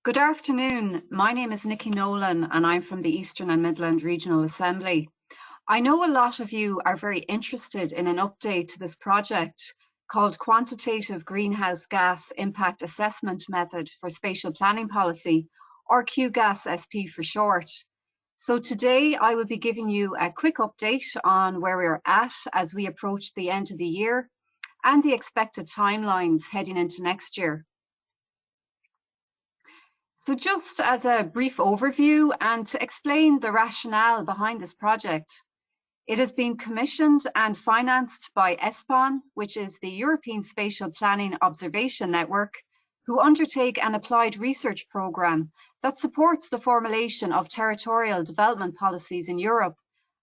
Good afternoon. My name is Nikki Nolan and I'm from the Eastern and Midland Regional Assembly. I know a lot of you are very interested in an update to this project called Quantitative Greenhouse Gas Impact Assessment Method for Spatial Planning Policy, or QGasSP for short. So today I will be giving you a quick update on where we're at as we approach the end of the year and the expected timelines heading into next year. So just as a brief overview and to explain the rationale behind this project, it has been commissioned and financed by ESPON, which is the European Spatial Planning Observation Network, who undertake an applied research programme that supports the formulation of territorial development policies in Europe.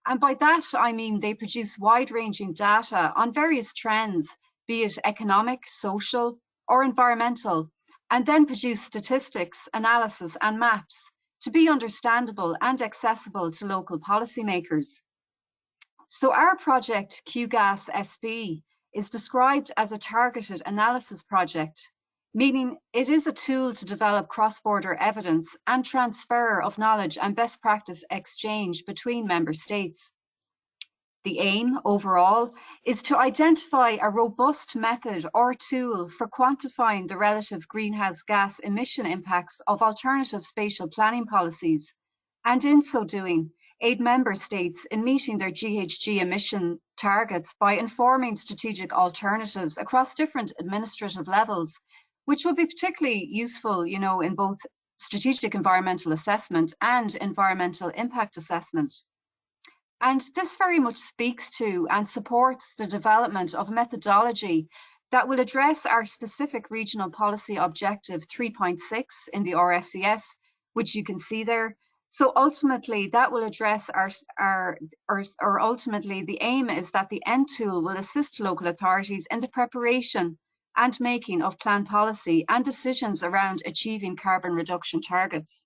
And by that, I mean they produce wide-ranging data on various trends, be it economic, social, or environmental, and then produce statistics, analysis, and maps to be understandable and accessible to local policymakers. So our project, QGasSP, is described as a targeted analysis project, meaning it is a tool to develop cross-border evidence and transfer of knowledge and best practice exchange between member states. The aim overall is to identify a robust method or tool for quantifying the relative greenhouse gas emission impacts of alternative spatial planning policies, and in so doing, aid member states in meeting their GHG emission targets by informing strategic alternatives across different administrative levels, which will be particularly useful, in both strategic environmental assessment and environmental impact assessment. And this very much speaks to and supports the development of methodology that will address our specific regional policy objective 3.6 in the RSES, which you can see there. So ultimately, that will address ultimately the aim is that the end tool will assist local authorities in the preparation and making of plan policy and decisions around achieving carbon reduction targets.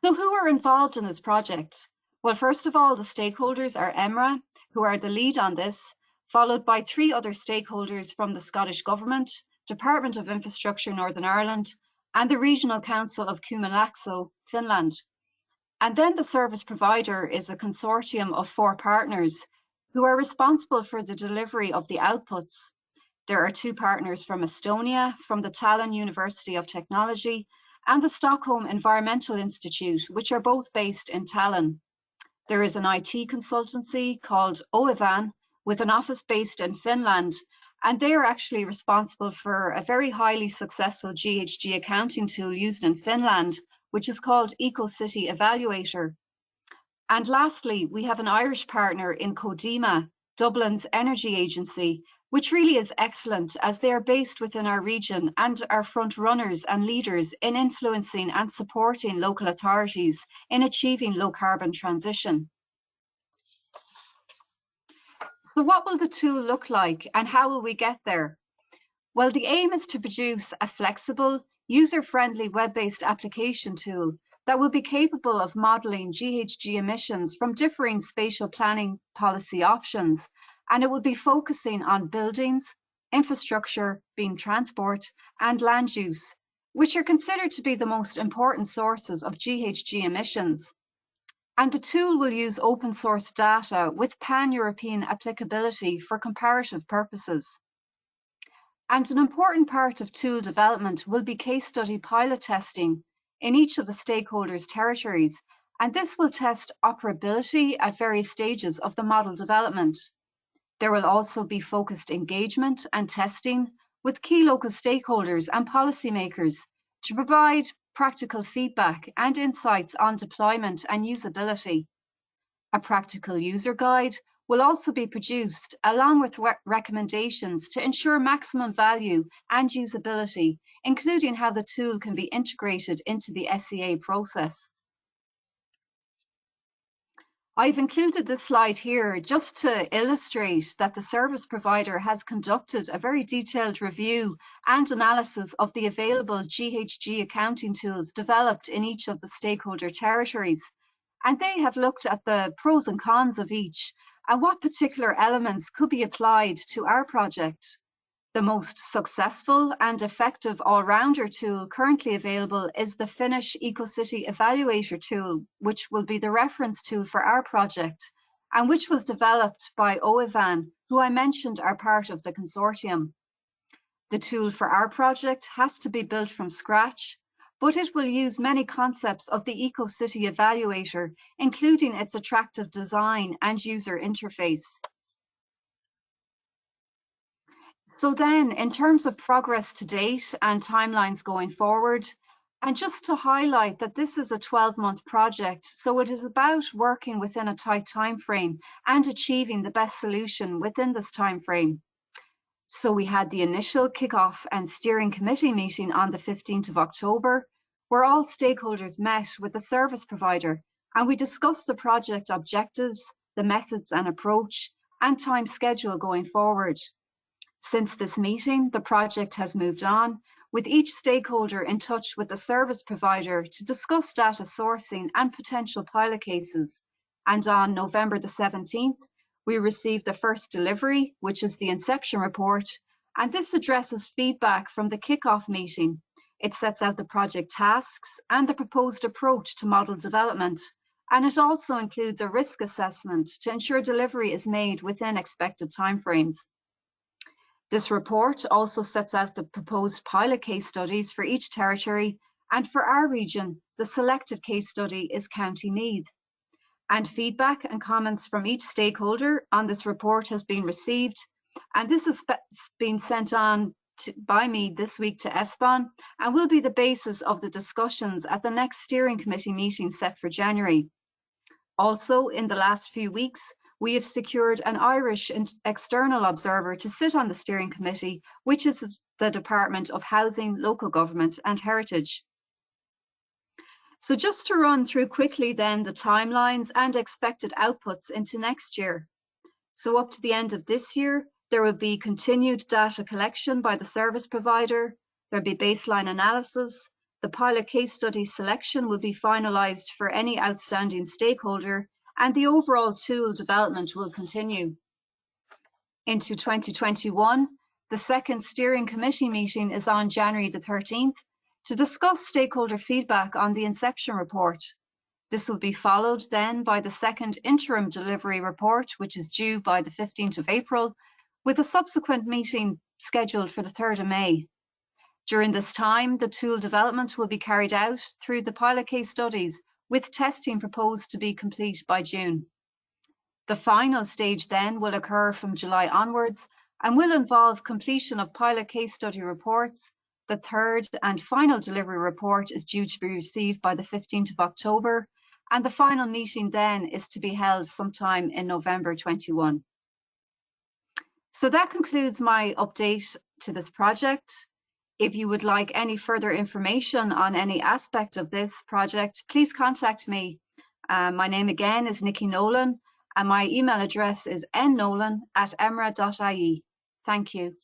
So who are involved in this project? Well, first of all, the stakeholders are EMRA, who are the lead on this, followed by 3 other stakeholders from the Scottish Government, Department of Infrastructure Northern Ireland, and the Regional Council of Kymenlaakso, Finland. And then the service provider is a consortium of 4 partners who are responsible for the delivery of the outputs. There are 2 partners from Estonia, from the Tallinn University of Technology, and the Stockholm Environmental Institute, which are both based in Tallinn. There is an IT consultancy called Oevan, with an office based in Finland, and they are actually responsible for a very highly successful GHG accounting tool used in Finland, which is called EcoCity Evaluator. And lastly, we have an Irish partner in Codima, Dublin's energy agency, which really is excellent as they are based within our region and are front runners and leaders in influencing and supporting local authorities in achieving low carbon transition. So what will the tool look like and how will we get there? Well, the aim is to produce a flexible, user-friendly web-based application tool that will be capable of modelling GHG emissions from differing spatial planning policy options, and it will be focusing on buildings, infrastructure, being transport, and land use, which are considered to be the most important sources of GHG emissions. And the tool will use open source data with pan-European applicability for comparative purposes. And an important part of tool development will be case study pilot testing in each of the stakeholders' territories, and this will test operability at various stages of the model development. There will also be focused engagement and testing with key local stakeholders and policymakers to provide practical feedback and insights on deployment and usability. A practical user guide will also be produced along with recommendations to ensure maximum value and usability, including how the tool can be integrated into the SEA process. I've included this slide here just to illustrate that the service provider has conducted a very detailed review and analysis of the available GHG accounting tools developed in each of the stakeholder territories. And they have looked at the pros and cons of each and what particular elements could be applied to our project. The most successful and effective all-rounder tool currently available is the Finnish EcoCity Evaluator tool, which will be the reference tool for our project, and which was developed by OEVAN, who I mentioned are part of the consortium. The tool for our project has to be built from scratch, but it will use many concepts of the EcoCity Evaluator, including its attractive design and user interface. So then, in terms of progress to date and timelines going forward, and just to highlight that this is a 12-month project, so it is about working within a tight time frame and achieving the best solution within this time frame. So we had the initial kickoff and steering committee meeting on the 15th of October, where all stakeholders met with the service provider, and we discussed the project objectives, the methods and approach, and time schedule going forward. Since this meeting, the project has moved on, with each stakeholder in touch with the service provider to discuss data sourcing and potential pilot cases. And on November the 17th, we received the first delivery, which is the inception report, and this addresses feedback from the kickoff meeting. It sets out the project tasks and the proposed approach to model development, and it also includes a risk assessment to ensure delivery is made within expected timeframes. This report also sets out the proposed pilot case studies for each territory, and for our region, the selected case study is County Meath. And feedback and comments from each stakeholder on this report has been received, and this has been sent on by me this week to ESPON and will be the basis of the discussions at the next steering committee meeting set for January. Also, in the last few weeks, we have secured an Irish external observer to sit on the steering committee, which is the Department of Housing, Local Government and Heritage. So just to run through quickly then the timelines and expected outputs into next year. So up to the end of this year, there will be continued data collection by the service provider, there'll be baseline analysis, the pilot case study selection will be finalised for any outstanding stakeholder, and the overall tool development will continue. Into 2021, the second steering committee meeting is on January the 13th, to discuss stakeholder feedback on the inception report. This will be followed then by the second interim delivery report, which is due by the 15th of April, with a subsequent meeting scheduled for the 3rd of May. During this time, the tool development will be carried out through the pilot case studies, with testing proposed to be complete by June. The final stage then will occur from July onwards and will involve completion of pilot case study reports. The third and final delivery report is due to be received by the 15th of October, and the final meeting then is to be held sometime in November 21. So that concludes my update to this project. If you would like any further information on any aspect of this project, please contact me. My name again is Nikki Nolan, and my email address is nnolan@emra.ie. Thank you.